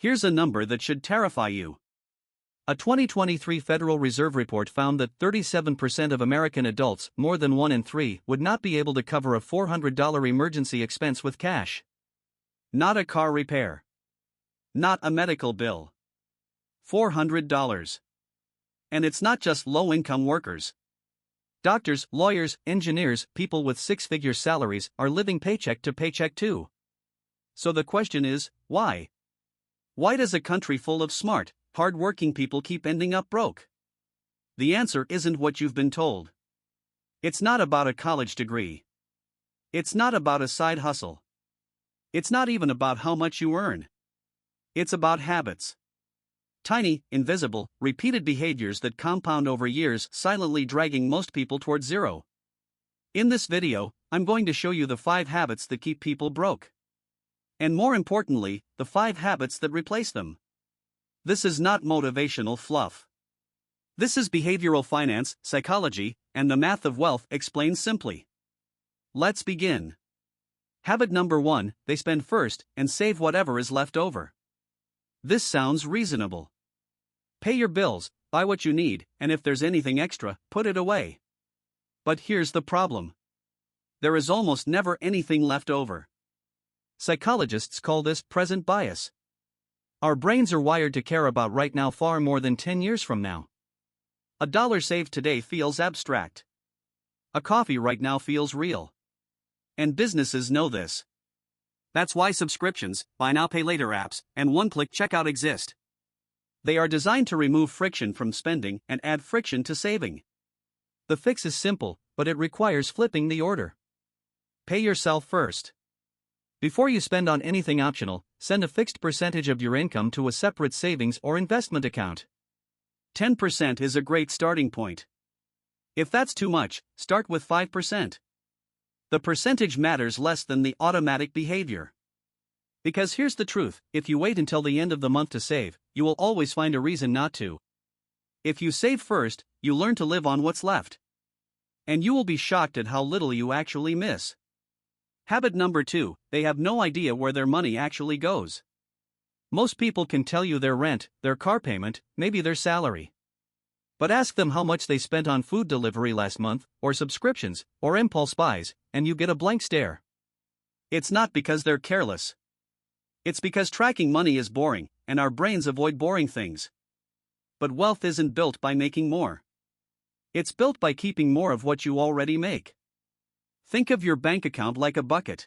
Here's a number that should terrify you. A 2023 Federal Reserve report found that 37% of American adults, more than 1 in 3, would not be able to cover a $400 emergency expense with cash. Not a car repair. Not a medical bill. $400. And it's not just low-income workers. Doctors, lawyers, engineers, people with six-figure salaries are living paycheck to paycheck too. So the question is, why? Why does a country full of smart, hard-working people keep ending up broke? The answer isn't what you've been told. It's not about a college degree. It's not about a side hustle. It's not even about how much you earn. It's about habits. Tiny, invisible, repeated behaviors that compound over years, silently dragging most people towards zero. In this video, I'm going to show you the 5 habits that keep people broke. And more importantly, the 5 habits that replace them. This is not motivational fluff. This is behavioral finance, psychology, and the math of wealth explained simply. Let's begin. Habit number 1, they spend first and save whatever is left over. This sounds reasonable. Pay your bills, buy what you need, and if there's anything extra, put it away. But here's the problem. There is almost never anything left over. Psychologists call this present bias. Our brains are wired to care about right now far more than 10 years from now. A dollar saved today feels abstract. A coffee right now feels real. And businesses know this. That's why subscriptions, buy now pay later apps, and one-click checkout exist. They are designed to remove friction from spending and add friction to saving. The fix is simple, but it requires flipping the order. Pay yourself first. Before you spend on anything optional, send a fixed percentage of your income to a separate savings or investment account. 10% is a great starting point. If that's too much, start with 5%. The percentage matters less than the automatic behavior. Because here's the truth, if you wait until the end of the month to save, you will always find a reason not to. If you save first, you learn to live on what's left. And you will be shocked at how little you actually miss. Habit number 2, they have no idea where their money actually goes. Most people can tell you their rent, their car payment, maybe their salary. But ask them how much they spent on food delivery last month, or subscriptions, or impulse buys, and you get a blank stare. It's not because they're careless. It's because tracking money is boring, and our brains avoid boring things. But wealth isn't built by making more. It's built by keeping more of what you already make. Think of your bank account like a bucket.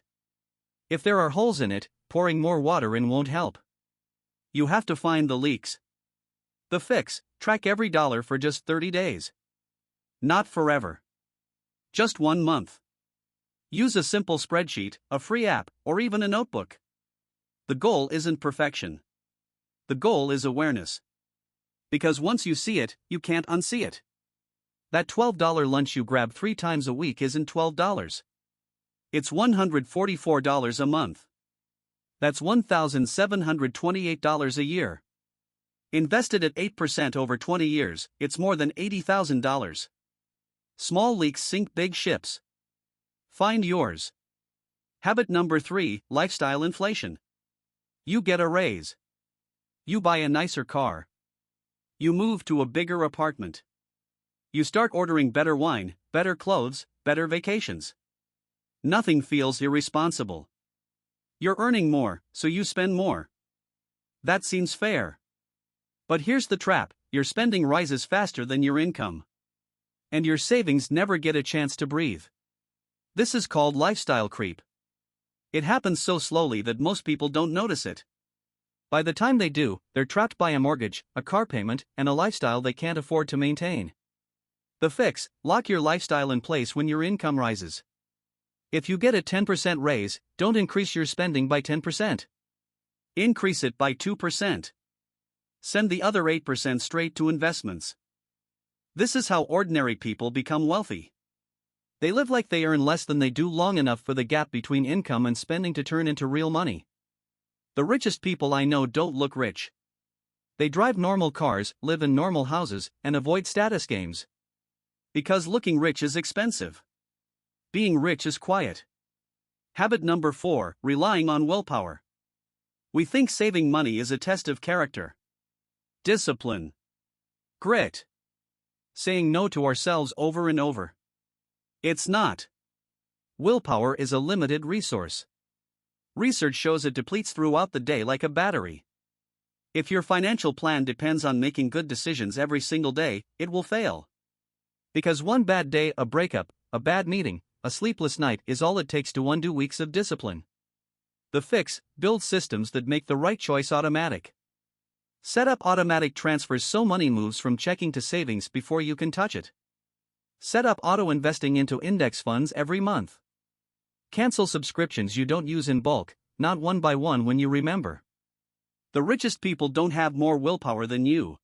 If there are holes in it, pouring more water in won't help. You have to find the leaks. The fix, track every dollar for just 30 days. Not forever. Just 1 month. Use a simple spreadsheet, a free app, or even a notebook. The goal isn't perfection. The goal is awareness. Because once you see it, you can't unsee it. That $12 lunch you grab 3 times a week isn't $12. It's $144 a month. That's $1,728 a year. Invested at 8% over 20 years, it's more than $80,000. Small leaks sink big ships. Find yours. Habit number 3, lifestyle inflation. You get a raise. You buy a nicer car. You move to a bigger apartment. You start ordering better wine, better clothes, better vacations. Nothing feels irresponsible. You're earning more, so you spend more. That seems fair. But here's the trap, your spending rises faster than your income. And your savings never get a chance to breathe. This is called lifestyle creep. It happens so slowly that most people don't notice it. By the time they do, they're trapped by a mortgage, a car payment, and a lifestyle they can't afford to maintain. The fix, lock your lifestyle in place when your income rises. If you get a 10% raise, don't increase your spending by 10%. Increase it by 2%. Send the other 8% straight to investments. This is how ordinary people become wealthy. They live like they earn less than they do long enough for the gap between income and spending to turn into real money. The richest people I know don't look rich. They drive normal cars, live in normal houses, and avoid status games. Because looking rich is expensive. Being rich is quiet. Habit number 4, relying on willpower. We think saving money is a test of character, discipline, grit, saying no to ourselves over and over. It's not. Willpower is a limited resource. Research shows it depletes throughout the day like a battery. If your financial plan depends on making good decisions every single day, it will fail. Because one bad day, a breakup, a bad meeting, a sleepless night is all it takes to undo weeks of discipline. The fix: build systems that make the right choice automatic. Set up automatic transfers so money moves from checking to savings before you can touch it. Set up auto investing into index funds every month. Cancel subscriptions you don't use in bulk, not one by one when you remember. The richest people don't have more willpower than you.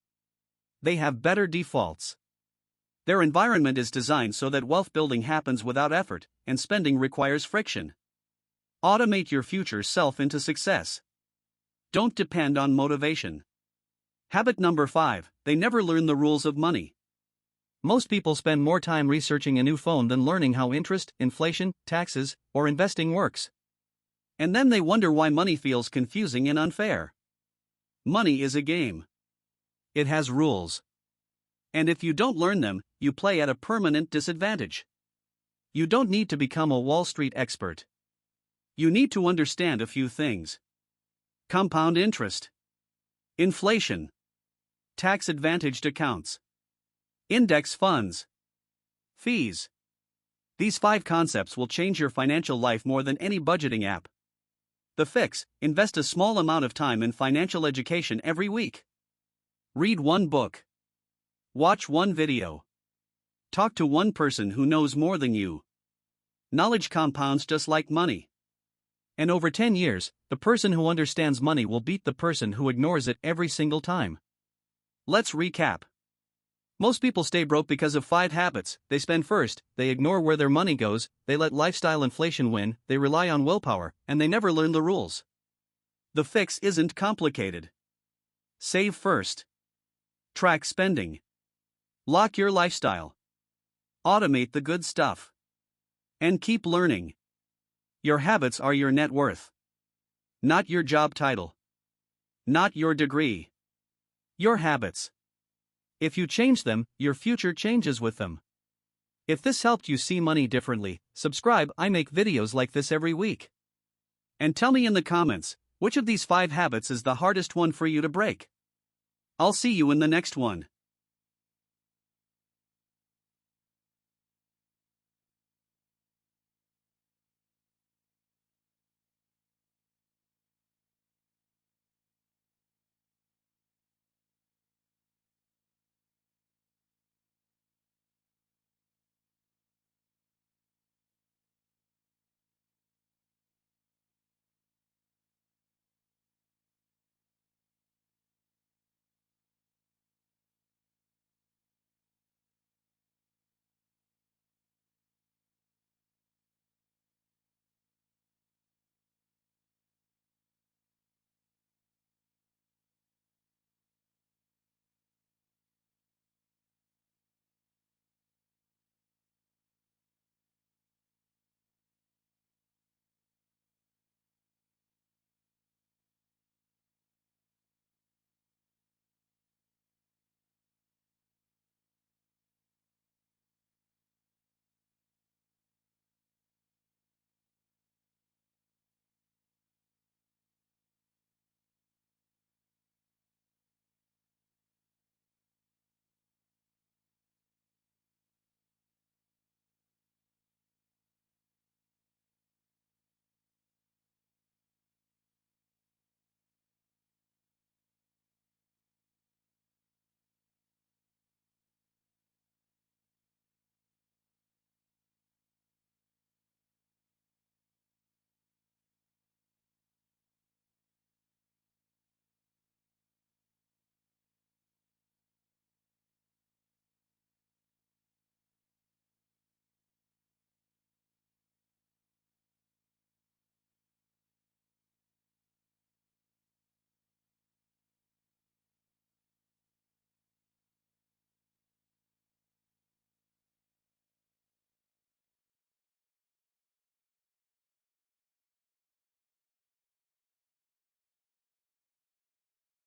They have better defaults. Their environment is designed so that wealth building happens without effort, and spending requires friction. Automate your future self into success. Don't depend on motivation. Habit number 5: they never learn the rules of money. Most people spend more time researching a new phone than learning how interest, inflation, taxes, or investing works. And then they wonder why money feels confusing and unfair. Money is a game. It has rules. And if you don't learn them, you play at a permanent disadvantage. You don't need to become a Wall Street expert. You need to understand a few things: compound interest, inflation, tax-advantaged accounts, index funds, fees. These 5 concepts will change your financial life more than any budgeting app. The fix: invest a small amount of time in financial education every week. Read one book. Watch one video. Talk to one person who knows more than you. Knowledge compounds just like money. And over 10 years, the person who understands money will beat the person who ignores it every single time. Let's recap. Most people stay broke because of 5 habits. They spend first, they ignore where their money goes, they let lifestyle inflation win, they rely on willpower, and they never learn the rules. The fix isn't complicated. Save first. Track spending. Lock your lifestyle. Automate the good stuff. And keep learning. Your habits are your net worth. Not your job title. Not your degree. Your habits. If you change them, your future changes with them. If this helped you see money differently, subscribe. I make videos like this every week. And tell me in the comments, which of these 5 habits is the hardest one for you to break? I'll see you in the next one.